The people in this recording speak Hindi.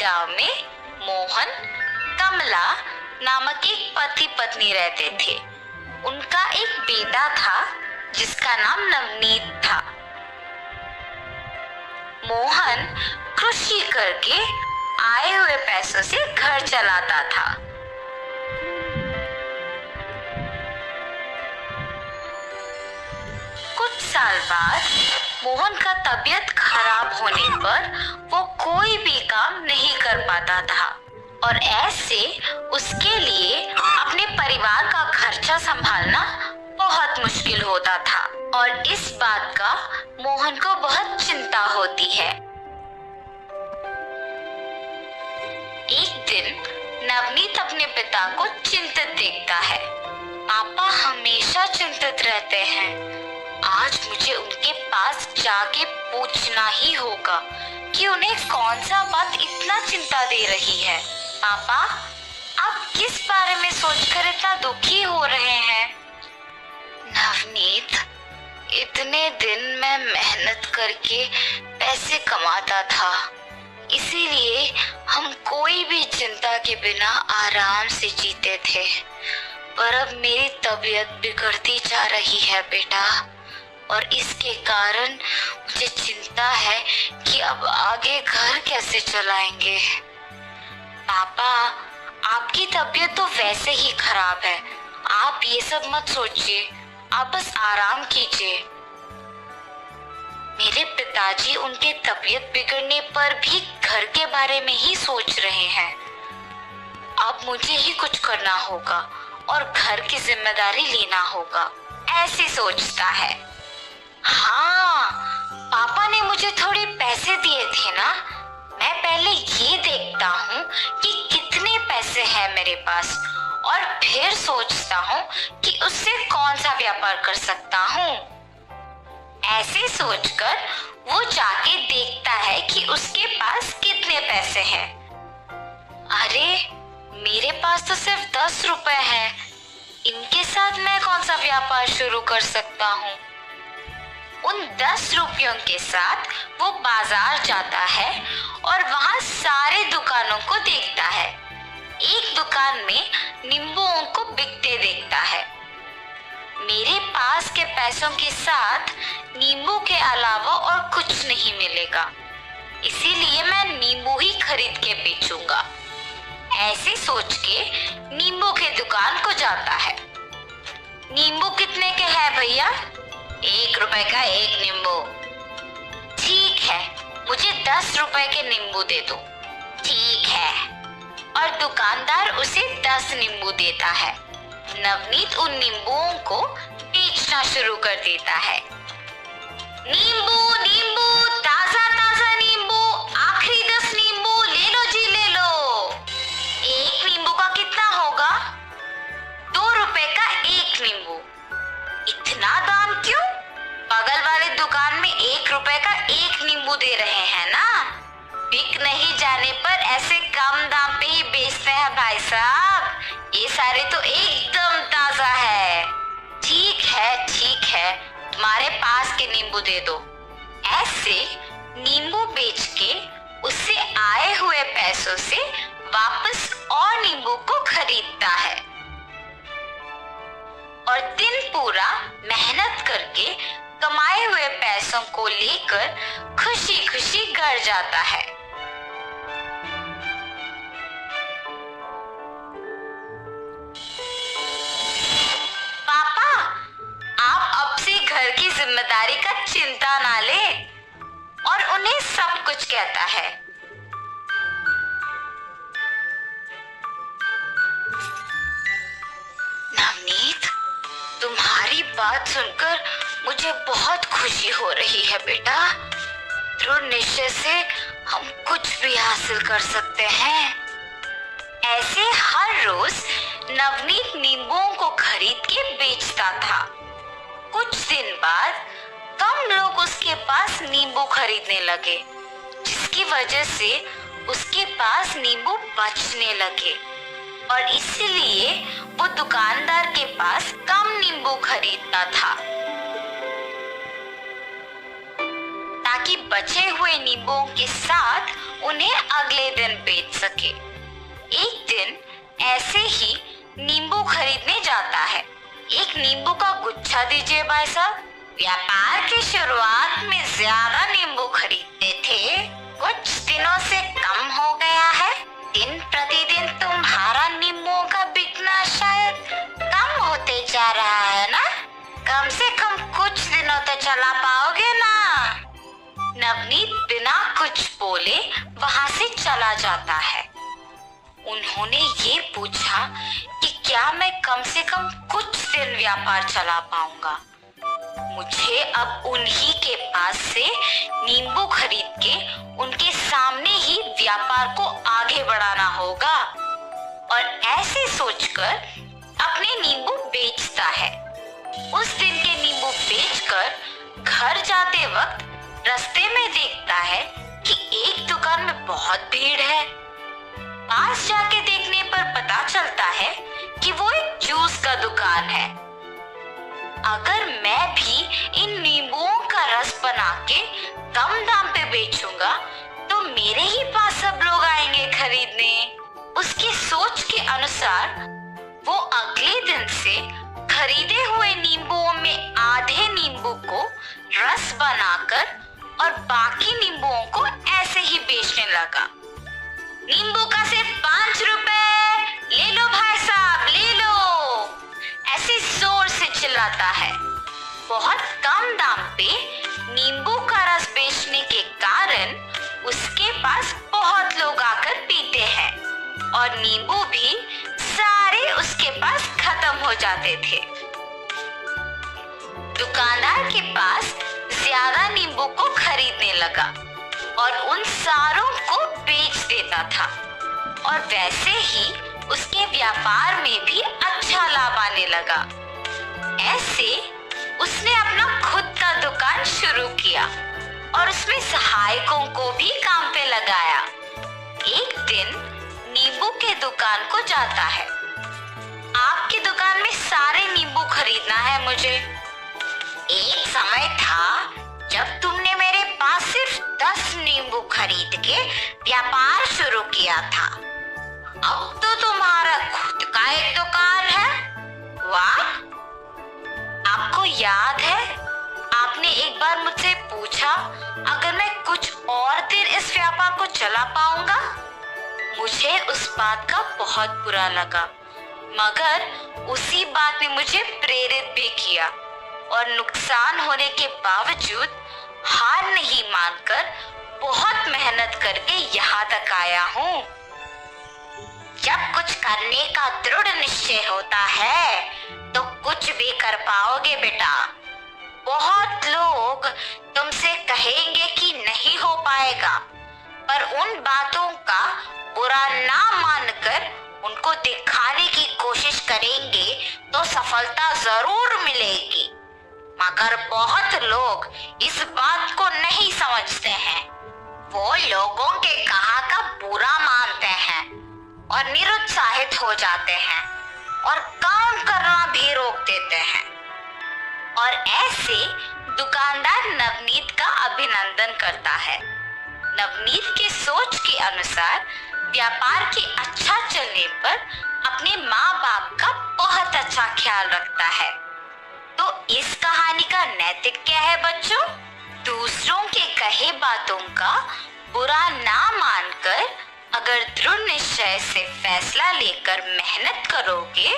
गांव में मोहन, कमला नामक एक पति पत्नी रहते थे। उनका एक बेटा था जिसका नाम नवनीत था। मोहन कृषि करके आए हुए पैसों से घर चलाता था। कुछ साल बाद मोहन का तबीयत खराब होने पर वो कोई भी काम नहीं कर पाता था और ऐसे उसके लिए अपने परिवार का खर्चा संभालना बहुत मुश्किल होता था और इस बात का मोहन को बहुत चिंता होती है। एक दिन नवनीत अपने पिता को चिंतित देखता है। पापा हमेशा चिंतित रहते हैं। आज मुझे उनके पास जाके पूछना ही होगा कि उन्हें कौन सा बात इतना चिंता दे रही है। पापा, आप किस बारे में सोचकर इतना दुखी हो रहे हैं? नवनीत, इतने दिन मैं मेहनत करके पैसे कमाता था, इसीलिए हम कोई भी चिंता के बिना आराम से जीते थे। पर अब मेरी तबीयत बिगड़ती जा रही है बेटा, और इसके कारण मुझे चिंता है कि अब आगे घर कैसे चलाएंगे। पापा, आपकी तबीयत तो वैसे ही खराब है, आप ये सब मत सोचिए, आप बस आराम कीजिए। मेरे पिताजी उनके तबीयत बिगड़ने पर भी घर के बारे में ही सोच रहे हैं। अब मुझे ही कुछ करना होगा और घर की जिम्मेदारी लेना होगा, ऐसी सोचता है। हाँ, पापा ने मुझे थोड़े पैसे दिए थे ना, मैं पहले ये देखता हूँ कि कितने पैसे हैं मेरे पास और फिर सोचता हूँ कि उससे कौन सा व्यापार कर सकता हूँ। ऐसे सोचकर वो जाके देखता है कि उसके पास कितने पैसे हैं। अरे, मेरे पास तो सिर्फ 10 रुपए हैं, इनके साथ मैं कौन सा व्यापार शुरू कर सकता हूँ। उन 10 रुपयों के साथ वो बाजार जाता है और वहां सारे दुकानों को देखता है। एक दुकान में नींबुओं को बिकते देखता है। मेरे पास के पैसों के साथ नींबू के अलावा और कुछ नहीं मिलेगा, इसीलिए मैं नींबू ही खरीद के बेचूंगा। ऐसे सोच के नींबू के दुकान को जाता है। नींबू कितने के हैं भैया? 1 रुपए का एक नींबू। ठीक है, मुझे 10 रुपए के नींबू दे दो। ठीक है, और दुकानदार उसे 10 नींबू देता है। नवनीत उन नींबुओं को बेचना शुरू कर देता है। नींबू नींबू, ताजा ताजा नींबू, आखिरी 10 नींबू ले लो जी, ले लो। एक नींबू का कितना होगा? 2 रुपए का एक नींबू। इतना दाम क्यों? बगल वाले दुकान में 1 रुपए का एक नींबू दे रहे हैं ना, बिक नहीं जाने पर ऐसे कम दाम पे ही बेचते हैं भाई साहब। ये सारे तो एकदम ताजा है। ठीक है, तुम्हारे पास के नींबू दे दो। ऐसे नींबू बेच के उससे आए हुए पैसों से वापस और नींबू को खरीदता है और दिन पूरा मेहनत करके कमाए हुए पैसों को लेकर खुशी खुशी घर जाता है। पापा, आप अब से घर की जिम्मेदारी का चिंता ना ले, और उन्हें सब कुछ कहता है। नवनीत, तुम्हारी बात सुनकर मुझे बहुत खुशी हो रही है बेटा। दृढ़ निश्चय से हम कुछ भी हासिल कर सकते हैं। ऐसे हर रोज नवनीत नींबुओं को खरीद के बेचता था। कुछ दिन बाद कम लोग उसके पास नींबू खरीदने लगे, जिसकी वजह से उसके पास नींबू बचने लगे और इसलिए वो दुकानदार के पास कम नींबू खरीदता था ताकि बचे हुए नींबुओं के साथ उन्हें अगले अगले दिन बेच सके। एक दिन ऐसे ही नींबू खरीदने जाता है। एक नींबू का गुच्छा दीजिए भाई साहब। व्यापार की शुरुआत में ज्यादा नींबू खरीदते थे, कुछ दिनों से कम हो गया है। दिन प्रतिदिन तुम्हारा नींबुओं का बिकना शायद कम होते जा रहा है ना? कम से कम कुछ दिनों तो चला पाओगे ना? नवनीत बिना कुछ बोले वहां से चला जाता है। उन्होंने ये पूछा कि क्या मैं कम से कम कुछ दिन व्यापार चला पाऊंगा? मुझे अब उन्हीं के पास से नींबू खरीद के उनके सामने ही व्यापार को आगे बढ़ाना होगा। और ऐसे सोचकर अपने नींबू बेचता है। उस दिन के नींबू बेचकर घर जाते वक्त रास्ते में देखता है कि एक दुकान में बहुत भीड़ है। पास जाके देखने पर पता चलता है कि वो एक जूस का दुकान है। अगर मैं भी इन नींबुओं का रस बना के कम दाम पे बेचूंगा तो मेरे ही पास सब लोग आएंगे खरीदने। उसकी सोच के अनुसार वो अगले दिन से खरीदे हुए नींबुओं में आधे नींबू को रस बनाकर और बाकी नींबुओं को ऐसे ही बेचने लगा। नींबू का सिर्फ 5 रुपए, ले लो भाई साहब, ले लो, ऐसे जोर से चिल्लाता है। बहुत कम दाम पे नींबू का रस बेचने के कारण उसके पास बहुत लोग आकर पीते हैं और नींबू भी सारे उसके पास खत्म हो जाते थे। दुकानदार के पास ज्यादा नींबू को खरीदने लगा और उन सारों को बेच देता था और वैसे ही उसके व्यापार में भी अच्छा लाभ आने लगा। ऐसे उसने अपना खुद का दुकान शुरू किया और उसमें सहायकों को भी काम पे लगाया। एक दिन नींबू के दुकान को जाता है। आपकी दुकान में सारे नींबू खरीदना है मुझे। एक समय था जब तुमने मेरे पास सिर्फ 10 नींबू खरीद के व्यापार शुरू किया था। अब तो तुम्हारा खुद का एक दुकान है। वाह! आपको याद है आपने एक बार मुझसे पूछा अगर मैं कुछ और दिन इस व्यापार को चला पाऊंगा? मुझे उस बात का बहुत बुरा लगा, मगर उसी बात ने मुझे प्रेरित भी किया और नुकसान होने के बावजूद हार नहीं मानकर बहुत मेहनत करके यहाँ तक आया हूँ। जब कुछ करने का दृढ़ निश्चय होता है तो कुछ भी कर पाओगे बेटा। बहुत लोग तुमसे कहेंगे कि नहीं हो पाएगा, पर उन बातों का बुरा ना मानकर उनको दिखाने की कोशिश करेंगे तो सफलता जरूर मिलेगी। मगर बहुत लोग इस बात को नहीं समझते हैं। वो लोगों के कहा का बुरा मानते हैं और निरुत्साहित हो जाते हैं और काम करना भी रोक देते हैं। और ऐसे दुकानदार नवनीत का अभिनंदन करता है। नवनीत के सोच के अनुसार व्यापार के अच्छा चलने पर अपने माँ बाप का बहुत अच्छा ख्याल रखता है। तो इस कहानी का नैतिक क्या है बच्चों? दूसरों के कहे बातों का बुरा ना मानकर अगर दृढ़ निश्चय से फैसला लेकर मेहनत करोगे